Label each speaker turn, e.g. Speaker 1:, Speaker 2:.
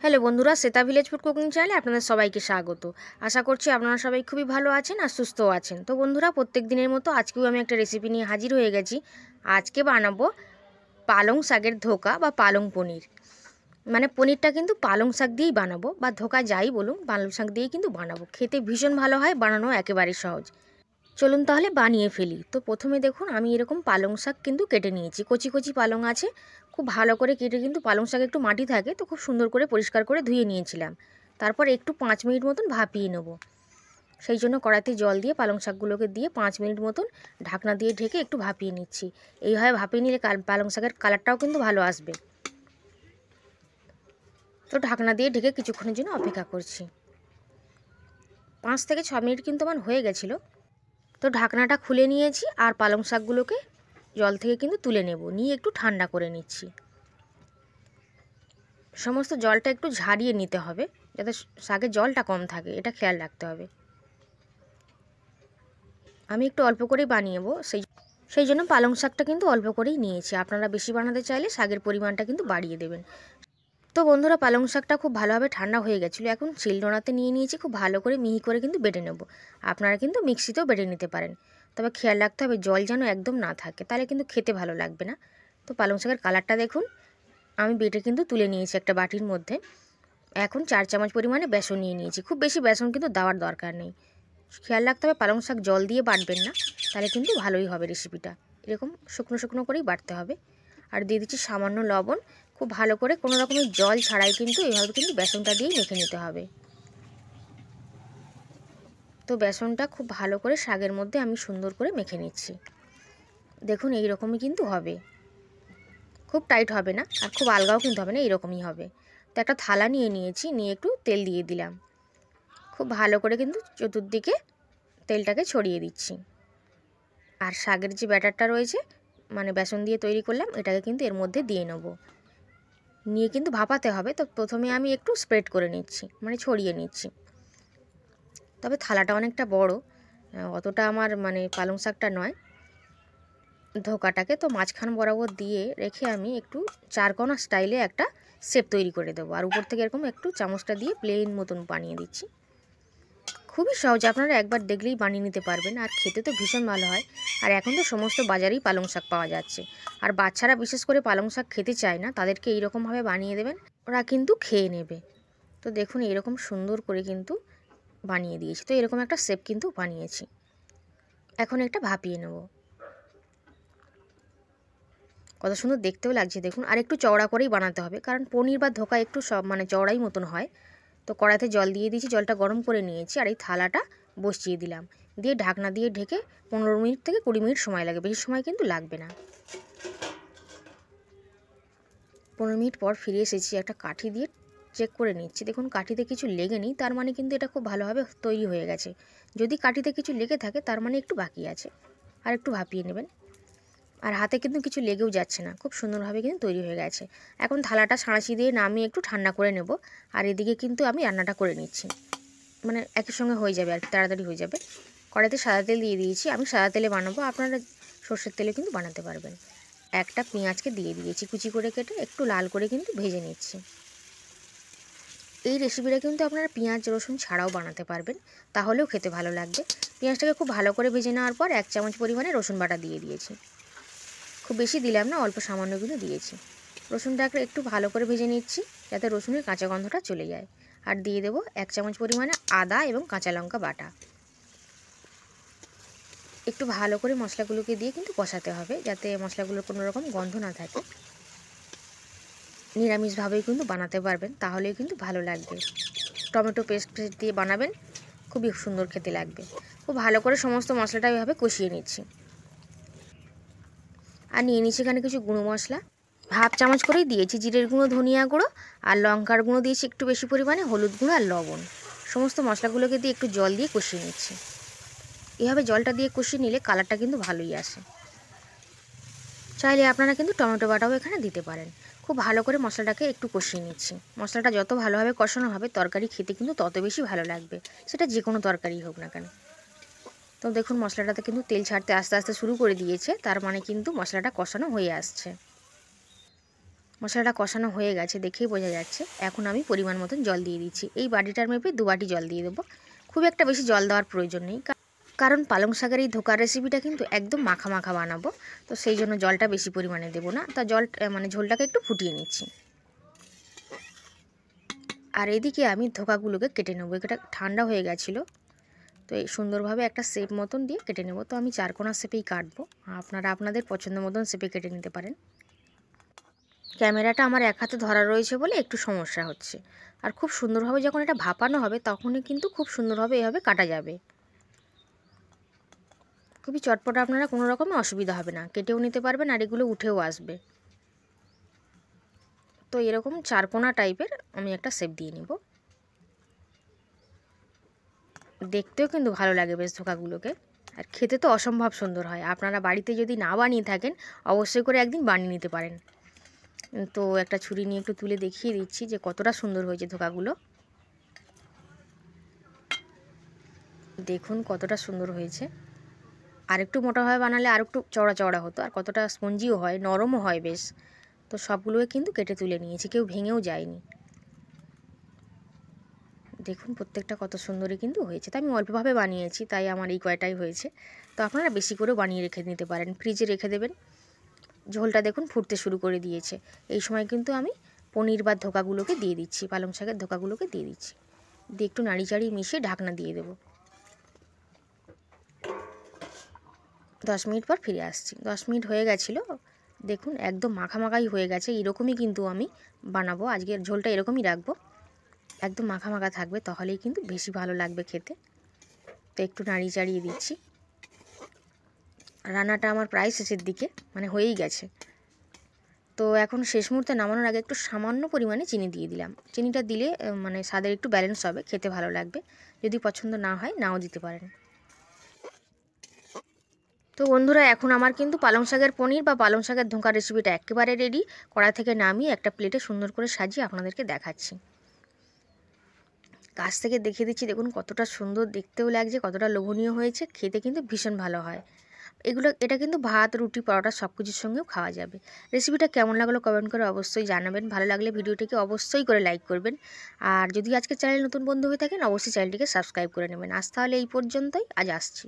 Speaker 1: Hello বন্ধুরা, Shweta village food cooking চ্যানেলে আপনাদের সবাইকে স্বাগত। আশা করছি আপনারা সবাই খুবই ভালো আছেন আর সুস্থও আছেন। তো বন্ধুরা, প্রত্যেক দিনের মতো আজকেও আমি একটা রেসিপি নিয়ে হাজির হয়ে গেছি। আজকে বানাবো পালং শাকের ধোকা বা পালং পনির। মানে পনিরটা কিন্তু পালং শাক দিয়েই বানাবো, বা ধোকা যাই বলুন, পালং শাক দিয়েই কিন্তু বানাবো। খেতে ভীষণ ভালো হয়, বানানো একেবারে সহজ। চলুন তাহলে বানিয়ে ফেলি। তো প্রথমে দেখুন, আমি এরকম পালং শাক কিন্তু কেটে নিয়েছি। কচি কচি পালং আছে, খুব ভালো করে কেটে, কিন্তু পালং শাকে একটু মাটি থাকে, তো খুব সুন্দর করে পরিষ্কার করে ধুয়ে নিয়েছিলাম। তারপর একটু 5 মিনিট মতন ভাপিয়ে নেব। সেই জন্য কড়াইতে জল দিয়ে পালং শাকগুলোকে দিয়ে 5 মিনিট মতন ঢাকনা দিয়ে ঢেকে একটু ভাপিয়ে নিচ্ছি। এইভাবে ভাপিয়ে নিলে পালং শাকের কালারটাও কিন্তু ভালো আসবে। তো ঢাকনা দিয়ে ঢেকে কিছুক্ষণের জন্য অপেক্ষা করছি। 5 থেকে 6 মিনিট কিন্তু আমার হয়ে গেছিলো। তো ঢাকনাটা খুলে নিয়েছি, আর পালং শাকগুলোকে জল থেকে কিন্তু তুলে নেব, নিয়ে একটু ঠান্ডা করে নিচ্ছি। সমস্ত জলটা একটু ঝারিয়ে নিতে হবে, যাতে শাকের জলটা কম থাকে, এটা খেয়াল রাখতে হবে। আমি একটু অল্প করেই বানিয়েবো, সেই জন্য পালং শাকটা কিন্তু অল্প করেই নিয়েছি। আপনারা বেশি বানাতে চাইলে শাকের পরিমাণটা কিন্তু বাড়িয়ে দেবেন। তো বন্ধুরা, পালং শাকটা খুব ভালোভাবে ঠান্ডা হয়ে গেছিলো। এখন শিলনোড়াতে নিয়ে নিয়েছি, খুব ভালো করে মিহি করে কিন্তু বেটে নেব। আপনারা কিন্তু মিক্সিতেও বেটে নিতে পারেন, তবে খেয়াল রাখতে হবে জল যেন একদম না থাকে, তাহলে কিন্তু খেতে ভালো লাগবে না। তো পালং শাকের কালারটা দেখুন, আমি বেটে কিন্তু তুলে নিয়েছি একটা বাটির মধ্যে। এখন 4 চামচ পরিমাণে বেসন নিয়ে নিয়েছি। খুব বেশি বেসন কিন্তু দেওয়ার দরকার নেই। খেয়াল রাখতে হবে পালং শাক জল দিয়ে বাটবেন না, তাহলে কিন্তু ভালোই হবে রেসিপিটা। এরকম শুকনো শুকনো করেই বাটতে হবে। আর দিয়ে দিচ্ছি সামান্য লবণ। খুব ভালো করে কোনো রকমের জল ছাড়াই কিন্তু এইভাবে কিন্তু বেসনটা দিয়েই মেখে নিতে হবে। তো বেসনটা খুব ভালো করে শাকের মধ্যে আমি সুন্দর করে মেখে নিচ্ছি। দেখুন এই রকমই কিন্তু হবে, খুব টাইট হবে না, আর খুব আলগাও কিন্তু হবে না, এরকমই হবে। তো একটা থালা নিয়ে নিয়েছি, নিয়ে একটু তেল দিয়ে দিলাম। খুব ভালো করে কিন্তু চতুর্দিকে তেলটাকে ছড়িয়ে দিচ্ছি। আর শাকের যে ব্যাটারটা রয়েছে, মানে বেসন দিয়ে তৈরি করলাম, এটাকে কিন্তু এর মধ্যে দিয়ে নেব। নিয়ে কিন্তু ভাপাতে হবে। তো প্রথমে আমি একটু স্প্রেড করে নিচ্ছি, মানে ছড়িয়ে নিচ্ছি। তবে থালাটা অনেকটা বড়, অতটা আমার মানে পালং শাকটা নয়, ধোকাটাকে তো মাঝখান বরাবর দিয়ে রেখে আমি একটু চারকোনা স্টাইলে একটা শেপ তৈরি করে দেবো। আর উপর থেকে এরকম একটু চামচটা দিয়ে প্লেন মতন বানিয়ে দিচ্ছি। খুবই সহজ, আপনারা একবার দেখলেই বানিয়ে নিতে পারবেন, আর খেতে তো ভীষণ ভালো হয়। আর এখন তো সমস্ত বাজারেই পালং শাক পাওয়া যাচ্ছে, আর বাচ্চারা বিশেষ করে পালং শাক খেতে চায় না, তাদেরকে এইরকমভাবে বানিয়ে দেবেন, ওরা কিন্তু খেয়ে নেবে। তো দেখুন এরকম সুন্দর করে কিন্তু বানিয়ে দিয়েছি। তো এরকম একটা শেপ কিন্তু বানিয়েছি। এখন একটা ভাপিয়ে নেব। কত সুন্দর দেখতেও লাগছে দেখুন। আর একটু চওড়া করেই বানাতে হবে, কারণ পনির বা ধোকা একটু সব মানে চওড়াই মতন হয়। তো কড়াইতে জল দিয়ে দিয়েছি, জলটা গরম করে নিয়েছি, আর এই থালাটা বসিয়ে দিলাম। দিয়ে ঢাকনা দিয়ে ঢেকে 15 মিনিট থেকে 20 মিনিট সময় লাগে, বেশি সময় কিন্তু লাগবে না। 15 মিনিট পর ফিরে এসেছি, একটা কাঠি দিয়ে চেক করে নিচ্ছি। দেখুন কাঠিতে কিছু লেগে নেই, তার মানে কিন্তু এটা খুব ভালোভাবে তৈরি হয়ে গেছে। যদি কাঠিতে কিছু লেগে থাকে, তার মানে একটু বাকি আছে, আর একটু ভাপিয়ে নেবেন। আর হাতে কিন্তু কিছু লেগেও যাচ্ছে না, খুব সুন্দরভাবে কিন্তু তৈরি হয়ে গেছে। এখন থালাটা ছাঁচি দিয়ে নামিয়ে একটু ঠান্ডা করে নেব। আর এদিকে কিন্তু আমি রান্নাটা করে নিচ্ছি, মানে একই সঙ্গে হয়ে যাবে আর কি, তাড়াতাড়ি হয়ে যাবে। কড়াইতে সাদা তেল দিয়ে দিয়েছি, আমি সাদা তেলে বানাবো, আপনারা সর্ষের তেলে কিন্তু বানাতে পারবেন। একটা পেঁয়াজকে দিয়ে দিয়েছি কুচি করে কেটে, একটু লাল করে কিন্তু ভেজে নিচ্ছি। এই রেসিপিটা কিন্তু আপনারা পেঁয়াজ রসুন ছাড়াও বানাতে পারবেন, তাহলেও খেতে ভালো লাগবে। পেঁয়াজটাকে খুব ভালো করে ভেজে নেওয়ার পর 1 চামচ পরিমাণে রসুন বাটা দিয়ে দিয়েছি। খুব বেশি দিলাম না, অল্প সামান্য কিন্তু দিয়েছি। রসুনটাকে একটু ভালো করে ভেজে নিচ্ছি, যাতে রসুনের কাঁচা গন্ধটা চলে যায়। আর দিয়ে দেবো 1 চামচ পরিমাণে আদা এবং কাঁচা লঙ্কা বাটা। একটু ভালো করে মশলাগুলোকে দিয়ে কিন্তু কষাতে হবে, যাতে মশলাগুলোর কোনো রকম গন্ধ না থাকে। নিরামিষভাবেই কিন্তু বানাতে পারবেন, তাহলেই কিন্তু ভালো লাগবে। টমেটো পেস্ট দিয়ে বানাবেন, খুবই সুন্দর খেতে লাগবে। খুব ভালো করে সমস্ত মশলাটা এভাবে কষিয়ে নিচ্ছি। আর নিয়ে নিচ্ছি এখানে কিছু গুঁড়ো মশলা, 1/2 চামচ করেই দিয়েছি। জিরের গুঁড়ো, ধনিয়া গুঁড়ো আর লঙ্কার গুঁড়ো দিয়েছি একটু বেশি পরিমাণে, হলুদ গুঁড়ো আর লবণ। সমস্ত মশলাগুলোকে দিয়ে একটু জল দিয়ে কষিয়ে নিচ্ছি। এভাবে জলটা দিয়ে কষিয়ে নিলে কালারটা কিন্তু ভালোই আসে। চাইলে আপনারা কিন্তু টমেটো বাটাও এখানে দিতে পারেন। খুব ভালো করে মশলাটাকে একটু কষিয়ে নিচ্ছি। মশলাটা যত ভালোভাবে কষানো হবে, তরকারি খেতে কিন্তু তত বেশি ভালো লাগবে, সেটা যে কোনো তরকারি হোক না কেন। তো দেখুন মশলাটাতে কিন্তু তেল ছাড়তে আস্তে আস্তে শুরু করে দিয়েছে, তার মানে কিন্তু মশলাটা কষানো হয়ে আসছে। মশলাটা কষানো হয়ে গেছে, দেখেই বোঝা যাচ্ছে। এখন আমি পরিমাণ মতন জল দিয়ে দিচ্ছি। এই বাটিটার মেপে 2 বাটি জল দিয়ে দেবো। খুব একটা বেশি জল দেওয়ার প্রয়োজন নেই, কারণ পালং শাকের এই ধোকার রেসিপিটা কিন্তু একদম মাখা মাখা বানাবো, তো সেই জন্য জলটা বেশি পরিমাণে দেবো না। তা ঝোলটাকে একটু ফুটিয়ে নিচ্ছি। আর এদিকে আমি ধোকাগুলোকে কেটে নেবো। এটা ঠান্ডা হয়ে গেছিলো, তো এই সুন্দরভাবে একটা শেপ মতন দিয়ে কেটে নেব। তো আমি 4 কোণা শেপেই কাটবো, আপনারা আপনাদের পছন্দ মতন শেপে কেটে নিতে পারেন। ক্যামেরাটা আমার এক হাতে ধরা রয়েছে বলে একটু সমস্যা হচ্ছে। আর খুব সুন্দরভাবে যখন এটা ভাপানো হবে তখনই কিন্তু খুব সুন্দরভাবে এভাবে কাটা যাবে। খুবই চটপট, আপনারা কোনো রকমের অসুবিধা হবে না, কেটেও নিতে পারবেন আর এগুলো উঠেও আসবে। তো এরকম 4 কোণা টাইপের আমি একটা শেপ দিয়ে নিব। দেখতেও কিন্তু ভালো লাগে বেশ ধোকাগুলোকে, আর খেতে তো অসম্ভব সুন্দর হয়। আপনারা বাড়িতে যদি না বানিয়ে থাকেন অবশ্যই করে একদিন বানিয়ে নিতে পারেন। তো একটা ছুরি নিয়ে একটু তুলে দেখিয়ে দিচ্ছি যে কতটা সুন্দর হয়েছে ধোকাগুলো। দেখুন কতটা সুন্দর হয়েছে। আর একটু মোটাভাবে বানালে আর একটু চওড়া চওড়া হতো, আর কতটা স্পঞ্জিও হয়, নরমও হয় বেশ। তো সবগুলোকে কিন্তু কেটে তুলে নিয়েছি, কেউ ভেঙেও যায়নি। দেখুন প্রত্যেকটা কত সুন্দরই কিন্তু হয়েছে। তো আমি অল্পভাবে বানিয়েছি, তাই আমার এই কয়টাই হয়েছে। তো আপনারা বেশি করে বানিয়ে রেখে নিতে পারেন, ফ্রিজে রেখে দেবেন। ঝোলটা দেখুন ফুটতে শুরু করে দিয়েছে। এই সময় কিন্তু আমি পনির বা ধোকাগুলোকে দিয়ে দিচ্ছি, পালং শাকের ধোকাগুলোকে দিয়ে দিচ্ছি। দিয়ে একটু নাড়ি চাড়িয়ে মিশিয়ে ঢাকনা দিয়ে দেবো। 10 মিনিট পর ফিরে আসছি। 10 মিনিট হয়ে গেছিলো। দেখুন একদম মাখামাখাই হয়ে গেছে। এরকমই কিন্তু আমি বানাবো, আজকের ঝোলটা এরকমই রাখবো, একদম মাখা মাখা থাকবে, তাহলেই কিন্তু বেশি ভালো লাগবে খেতে। তো একটু নাড়ি চাড়িয়ে দিচ্ছি। রান্নাটা আমার প্রায় শেষের দিকে, মানে হয়েই গেছে। তো এখন শেষ মুহূর্তে নামানোর আগে একটু সামান্য পরিমাণে চিনি দিয়ে দিলাম। চিনিটা দিলে মানে স্বাদের একটু ব্যালেন্স হবে, খেতে ভালো লাগবে। যদি পছন্দ না হয় নাও দিতে পারেন। তো বন্ধুরা এখন আমার কিন্তু পালং শাকের পনির বা পালং শাকের ধোঁকার রেসিপিটা একেবারে রেডি। কড়া থেকে নামিয়ে একটা প্লেটে সুন্দর করে সাজিয়ে আপনাদেরকে দেখাচ্ছি। কাছ থেকে দেখিয়ে দিচ্ছি, দেখুন কতটা সুন্দর দেখতেও লাগছে, কতটা লোভনীয় হয়েছে, খেতে কিন্তু ভীষণ ভালো হয়। এটা কিন্তু ভাত, রুটি, পরোটা সব কিছুর সঙ্গেও খাওয়া যাবে। রেসিপিটা কেমন লাগলো কমেন্ট করে অবশ্যই জানাবেন। ভালো লাগলে ভিডিওটিকে অবশ্যই করে লাইক করবেন। আর যদি আজকে চ্যানেল নতুন বন্ধু হয়ে থাকেন অবশ্যই চ্যানেলটিকে সাবস্ক্রাইব করে নেবেন। আজ তাহলে এই পর্যন্তই, আজ আসছি।